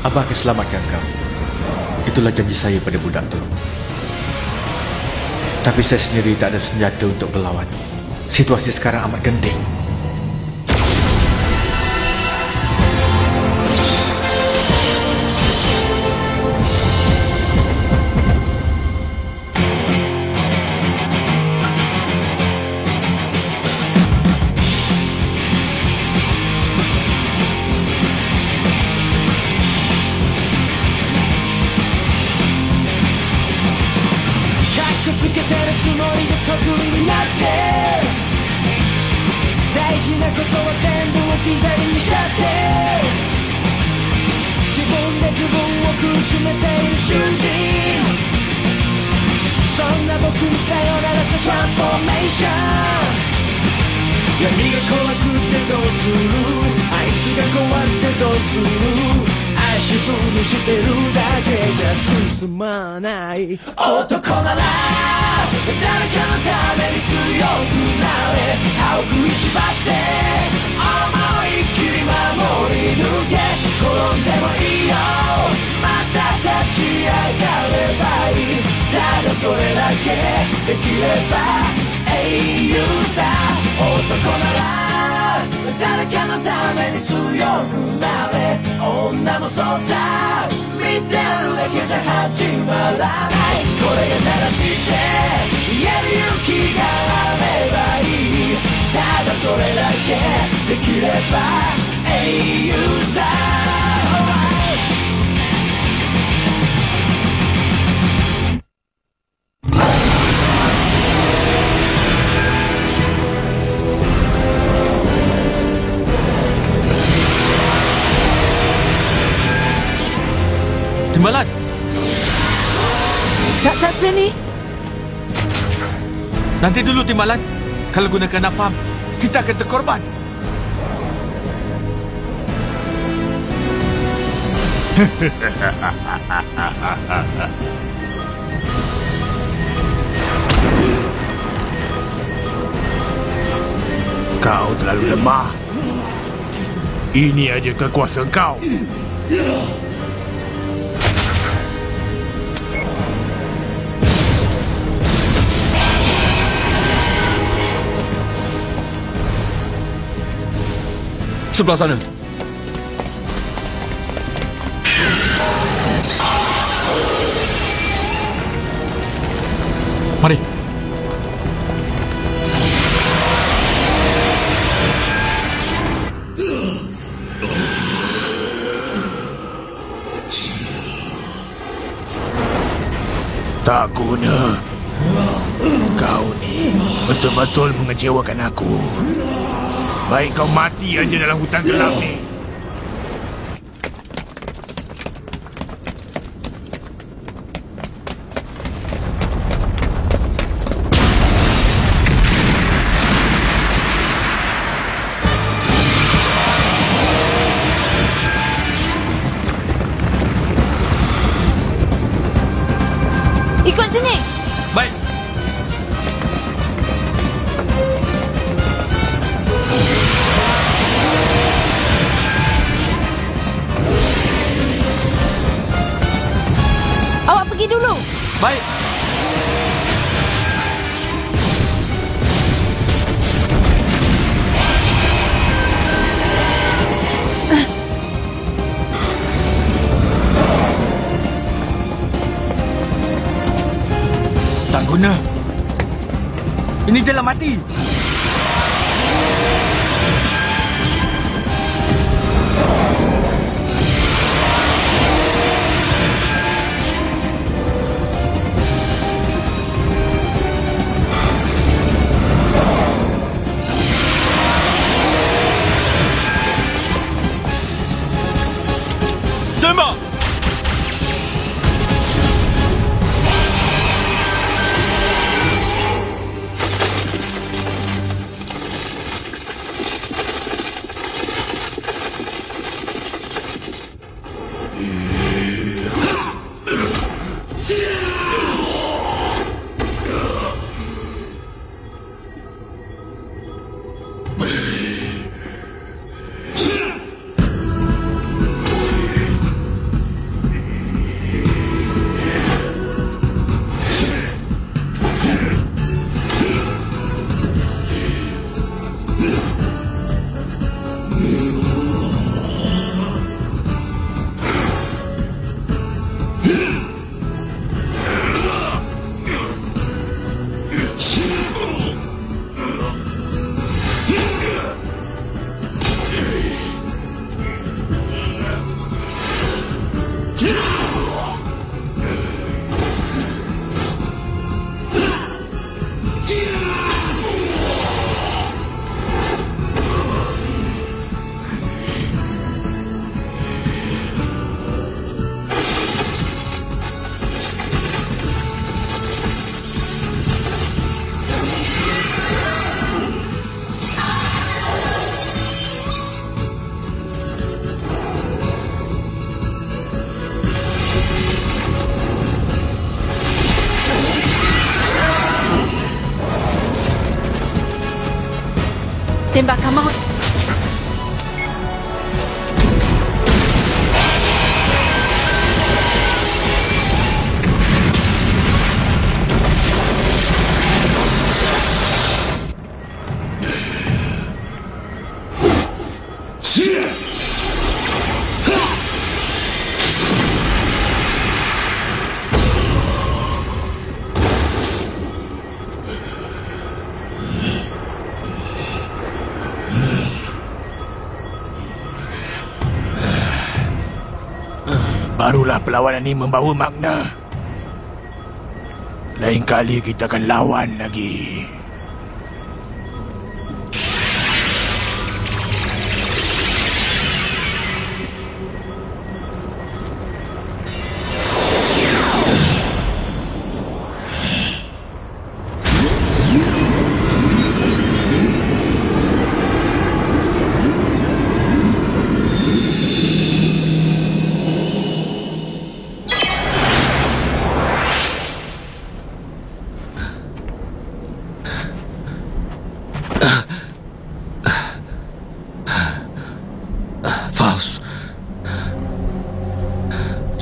Abah akan selamatkan kau. Itulah janji saya pada budak tu. Tapi saya sendiri tak ada senjata untuk berlawan. Situasi sekarang amat genting. Timbalan! Raksasa ni! Nanti dulu Timbalan. Kalau gunakan napalm, kita akan terkorban. Kau terlalu lemah. Ini aja kekuasaan kau. Sebelah sana. Mari. Tak guna. Kau ni betul-betul mengecewakan aku. Baik kau mati aja dalam hutan gelap ni. Ikut sini. Baik. Awak pergi dulu. Baik. Tak guna. Ini jalan mati. Tembak! Tembakan maut. Barulah perlawanan ini membawa makna. Lain kali kita akan lawan lagi.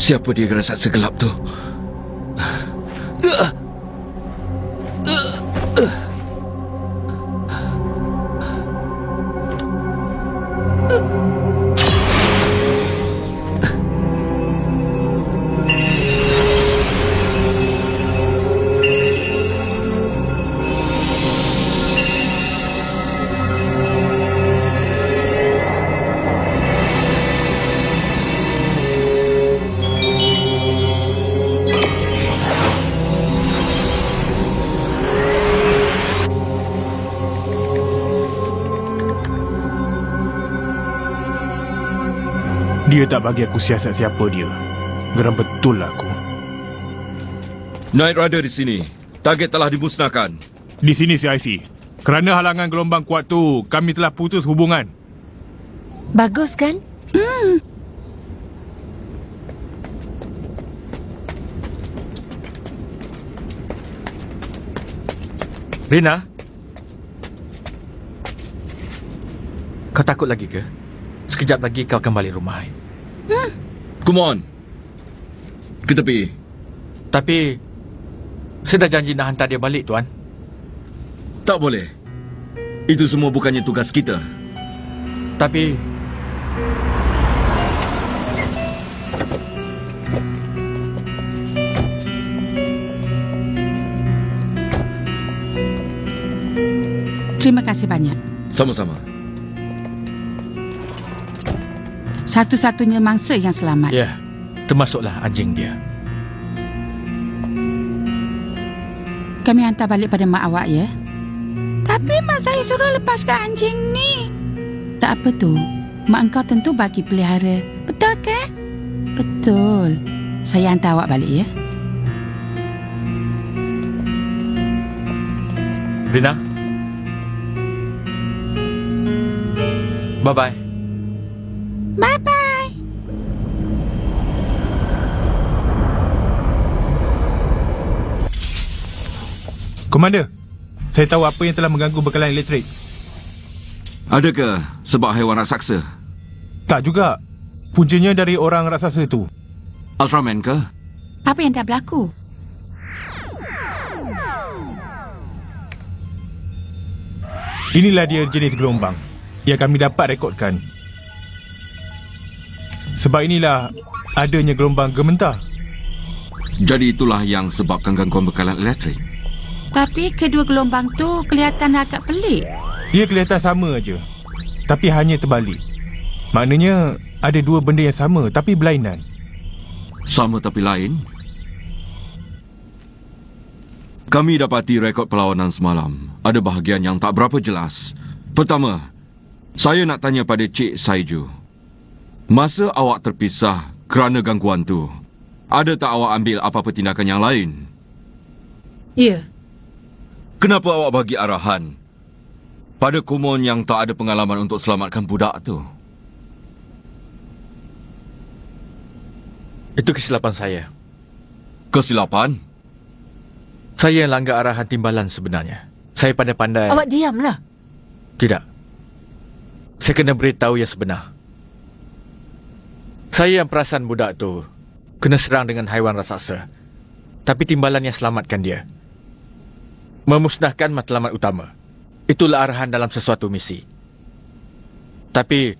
Siapa dia raksasa gelap tu? Dia tak bagi aku siasat siapa dia. Geram betul aku. Knight Rider di sini. Target telah dimusnahkan. Di sini CIC. Kerana halangan gelombang kuat tu, kami telah putus hubungan. Bagus kan? Rina? Kau takut lagi ke? Sekejap lagi kau akan balik rumah. Come on. Kita pergi. Tapi saya dah janji nak hantar dia balik, Tuan. Tak boleh. Itu semua bukannya tugas kita. Tapi terima kasih banyak. Sama-sama. Satu-satunya mangsa yang selamat. ya, termasuklah anjing dia. Kami hantar balik pada mak awak ya. Tapi mak saya suruh lepaskan anjing ni. Tak apa tu. Mak engkau tentu bagi pelihara. Betul ke? Betul. Saya hantar awak balik ya. Rina? Bye-bye. Bye-bye. Komander, saya tahu apa yang telah mengganggu bekalan elektrik. Adakah sebab haiwan raksasa? Tak juga. Puncanya dari orang raksasa tu. Ultraman ke? Apa yang dah berlaku? Inilah dia jenis gelombang yang kami dapat rekodkan. Sebab inilah adanya gelombang gementar. Jadi itulah yang sebabkan gangguan bekalan elektrik. Tapi kedua gelombang tu kelihatan agak pelik. Ia kelihatan sama aja, tapi hanya terbalik. Maknanya ada dua benda yang sama tapi berlainan. Sama tapi lain. Kami dapati rekod perlawanan semalam. Ada bahagian yang tak berapa jelas. Pertama, saya nak tanya pada Cik Saiju. Masa awak terpisah kerana gangguan tu, ada tak awak ambil apa-apa tindakan yang lain? Ya. Kenapa awak bagi arahan pada Kumon yang tak ada pengalaman untuk selamatkan budak tu? Itu kesilapan saya. Kesilapan? Saya yang langgar arahan timbalan sebenarnya. Saya pandai-pandai. Awak diamlah. Tidak. Saya kena beritahu yang sebenar. Saya yang perasan budak tu kena serang dengan haiwan raksasa. Tapi timbalan yang selamatkan dia. Memusnahkan matlamat utama. Itulah arahan dalam sesuatu misi. Tapi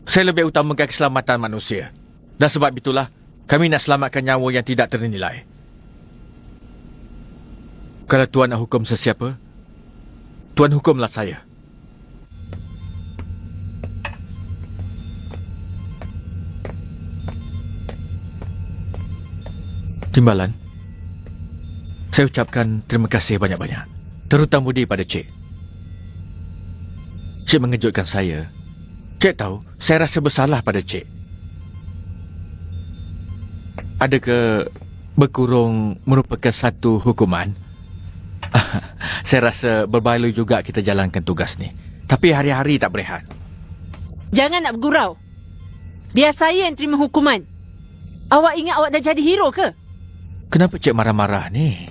saya lebih utamakan keselamatan manusia. Dan sebab itulah kami nak selamatkan nyawa yang tidak ternilai. Kalau Tuan nak hukum sesiapa, Tuan hukumlah saya. Timbalan, saya ucapkan terima kasih banyak-banyak. Terutama budi pada Cik. Cik mengejutkan saya. Cik tahu, saya rasa bersalah pada Cik. Adakah berkurung merupakan satu hukuman? Saya rasa berbaloi juga kita jalankan tugas ni. Tapi hari-hari tak berehat. Jangan nak bergurau. Biar saya yang terima hukuman. Awak ingat awak dah jadi hero ke? Kenapa Cik marah-marah ni?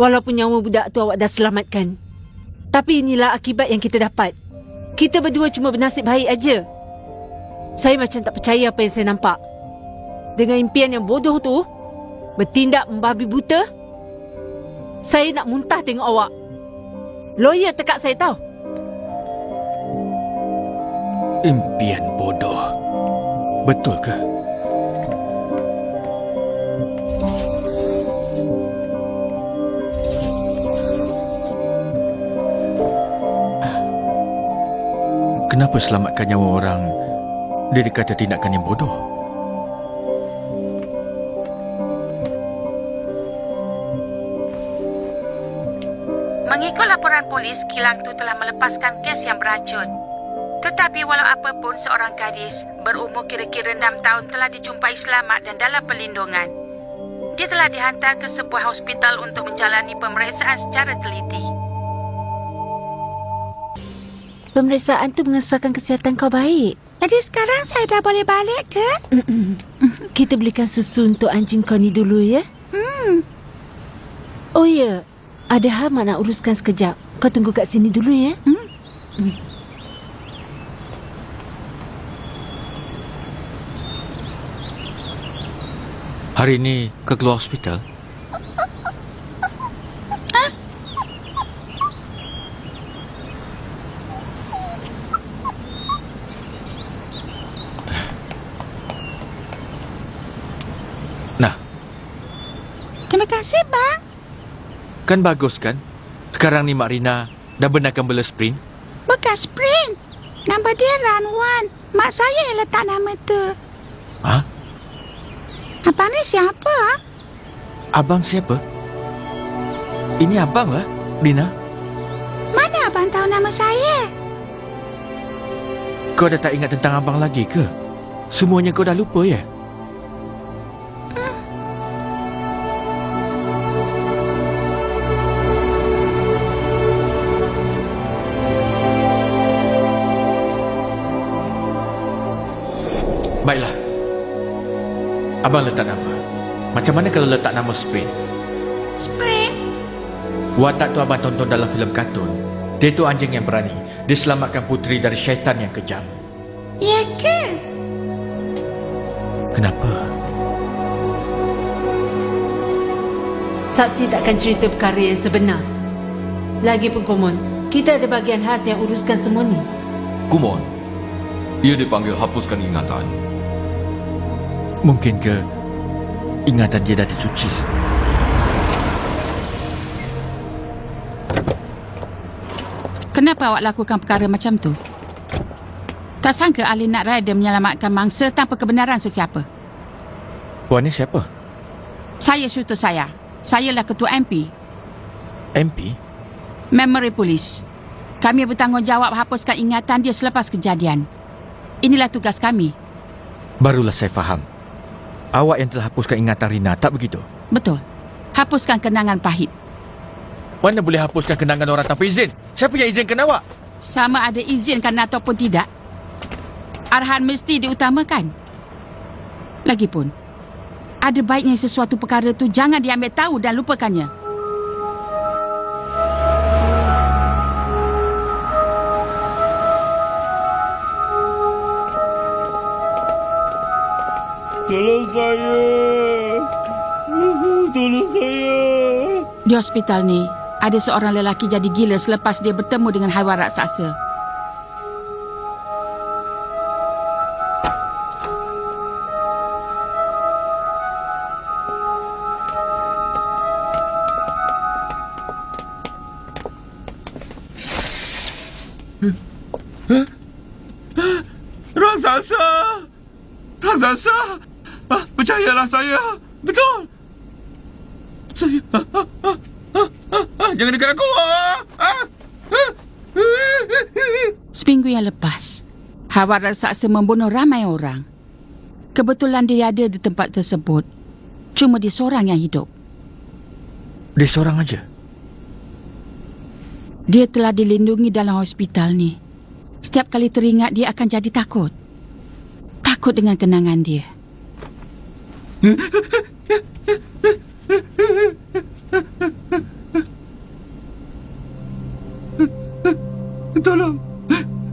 Walaupun nyawa budak tu awak dah selamatkan. Tapi inilah akibat yang kita dapat. Kita berdua cuma bernasib baik aja. Saya macam tak percaya apa yang saya nampak. Dengan impian yang bodoh tu, bertindak membabi buta. Saya nak muntah tengok awak. Lawyer tekak saya tahu. Impian bodoh. Betul ke? Kenapa selamatkan nyawa orang dia dikata tindakan yang bodoh? Mengikut laporan polis, kilang itu telah melepaskan gas yang beracun. Tetapi walau apapun, seorang gadis berumur kira-kira 6 tahun telah dijumpai selamat dan dalam perlindungan. Dia telah dihantar ke sebuah hospital untuk menjalani pemeriksaan secara teliti. Pemeriksaan tu mengesahkan kesihatan kau baik. Jadi sekarang saya dah boleh balik ke? Kita belikan susu untuk anjing kau ni dulu ya. Oh ya, ada hal mak nak uruskan sekejap. Kau tunggu kat sini dulu ya. Hari ni kau keluar hospital? Terima kasih, Bang. Kan bagus kan? Sekarang ni Mak Rina dah benarkan bela sprint. Bukan sprint. Nama dia Ranwan. Mak saya yang letak nama tu. Ha? Abang ni siapa? Abang siapa? Ini abang lah, Rina. Mana abang tahu nama saya? Kau dah tak ingat tentang abang lagi ke? Semuanya kau dah lupa ya? Baiklah. Abang letak nama. Macam mana kalau letak nama Sprint? Sprint? Watak tu abang tonton dalam filem kartun. Dia tu anjing yang berani. Dia selamatkan puteri dari syaitan yang kejam. Ya ke? Kenapa? Saksi takkan cerita perkara yang sebenar. Lagipun Kumon, kita ada bahagian khas yang uruskan semua ni. Kumon, ia dipanggil hapuskan ingatan. Mungkin ke ingatan dia dah dicuci? Kenapa awak lakukan perkara macam tu? Tak sangka ahli nak rider menyelamatkan mangsa tanpa kebenaran sesiapa. Puan ni siapa? Saya syutur saya. Sayalah ketua MP. MP? Memory Police. Kami bertanggungjawab hapuskan ingatan dia selepas kejadian. Inilah tugas kami. Barulah saya faham. Awak yang telah hapuskan ingatan Rina, tak begitu? Betul. Hapuskan kenangan pahit. Mana boleh hapuskan kenangan orang tanpa izin? Siapa yang izinkan awak? Sama ada izinkan ataupun tidak, arahan mesti diutamakan. Lagipun, ada baiknya sesuatu perkara tu jangan diambil tahu dan lupakannya. Tolong saya. Tolong saya. Di hospital ni, ada seorang lelaki jadi gila selepas dia bertemu dengan haiwan raksasa. Raksasa! Raksasa! Percayalah saya. Betul. Saya... Jangan dekat aku. Seminggu yang lepas, haiwan raksasa membunuh ramai orang. Kebetulan dia ada di tempat tersebut. Cuma dia seorang yang hidup. Dia seorang aja? Dia telah dilindungi dalam hospital ni. Setiap kali teringat, dia akan jadi takut. Takut dengan kenangan dia. Tolong.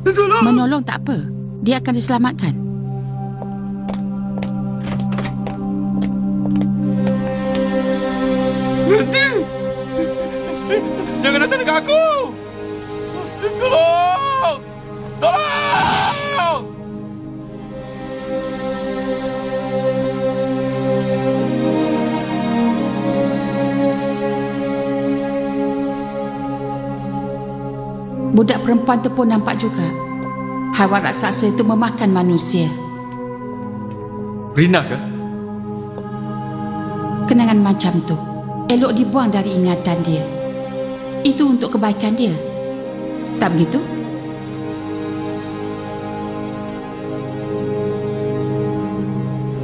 Tolong. Menolong tak apa. Dia akan diselamatkan. Berhenti. Jangan datang dekat aku. Tolong. Tolong. Budak perempuan tu pun nampak juga. Haiwan raksasa itu memakan manusia. Rina ke? Kenangan macam tu elok dibuang dari ingatan dia. Itu untuk kebaikan dia. Tak begitu?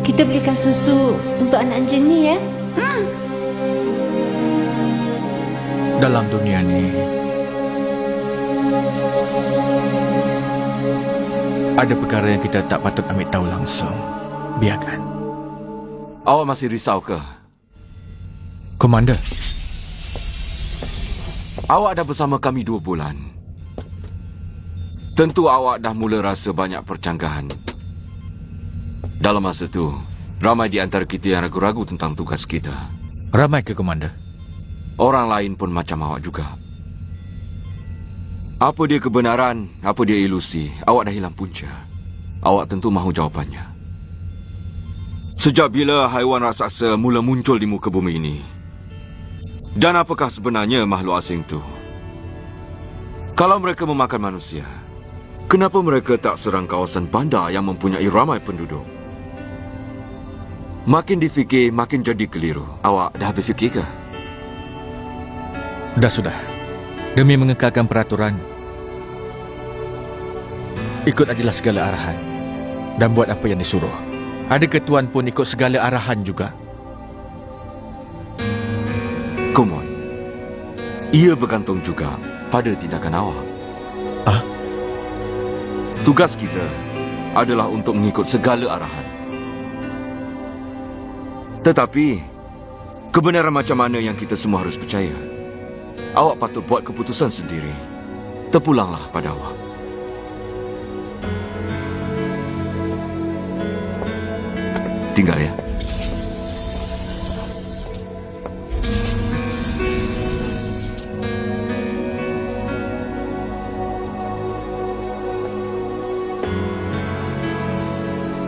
Kita belikan susu untuk anak anjing ni ya. Dalam dunia ni, ada perkara yang kita tak patut ambil tahu langsung. Biarkan. Awak masih risau ke? Komander, Awak dah bersama kami 2 bulan. Tentu awak dah mula rasa banyak percanggahan. Dalam masa tu, ramai di antara kita yang ragu-ragu tentang tugas kita. ramai ke, Komander? Orang lain pun macam awak juga. Apa dia kebenaran, apa dia ilusi, awak dah hilang punca. Awak tentu mahu jawapannya. Sejak bila haiwan raksasa mula muncul di muka bumi ini? Dan apakah sebenarnya makhluk asing itu? Kalau mereka memakan manusia, kenapa mereka tak serang kawasan bandar yang mempunyai ramai penduduk? Makin difikir, makin jadi keliru. Awak dah habis fikir ke? Sudah. Demi mengekalkan peraturan, ikut ajalah segala arahan dan buat apa yang disuruh. Ada ketuan pun ikut segala arahan juga. Kumon, ia bergantung juga pada tindakan awak. Tugas kita adalah untuk mengikut segala arahan. Tetapi, kebenaran macam mana yang kita semua harus percaya? Awak patut buat keputusan sendiri. Terpulanglah pada awak. Tinggal ya.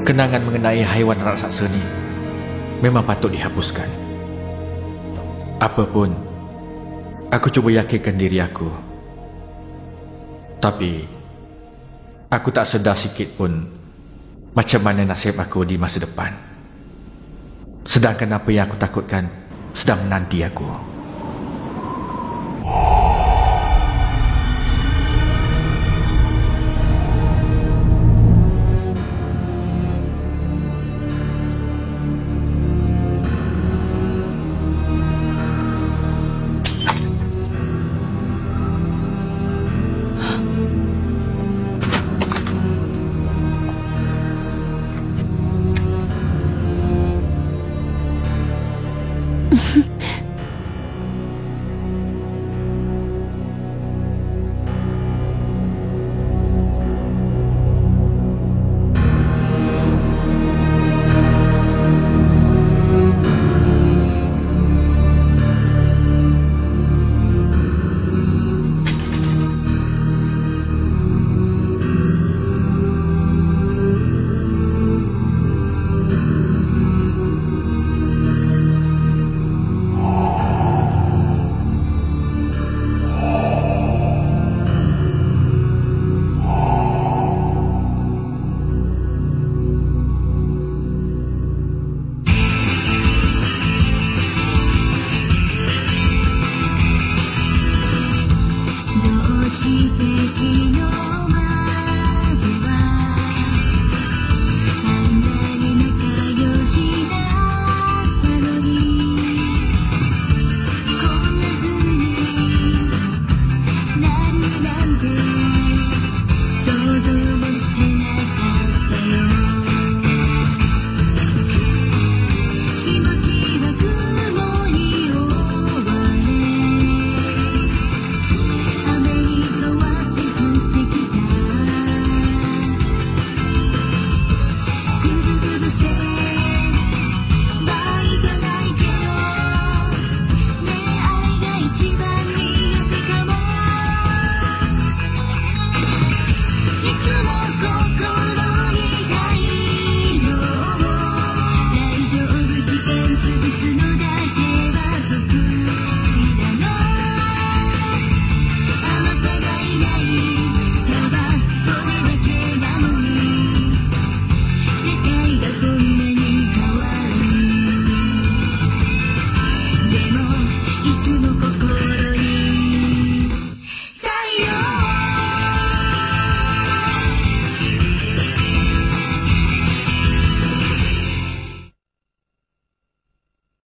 Kenangan mengenai haiwan raksasa ni memang patut dihapuskan. Apapun, aku cuba yakinkan diri aku. Tapi, aku tak sedar sikit pun macam mana nasib aku di masa depan. Sedangkan apa yang aku takutkan sedang menanti aku.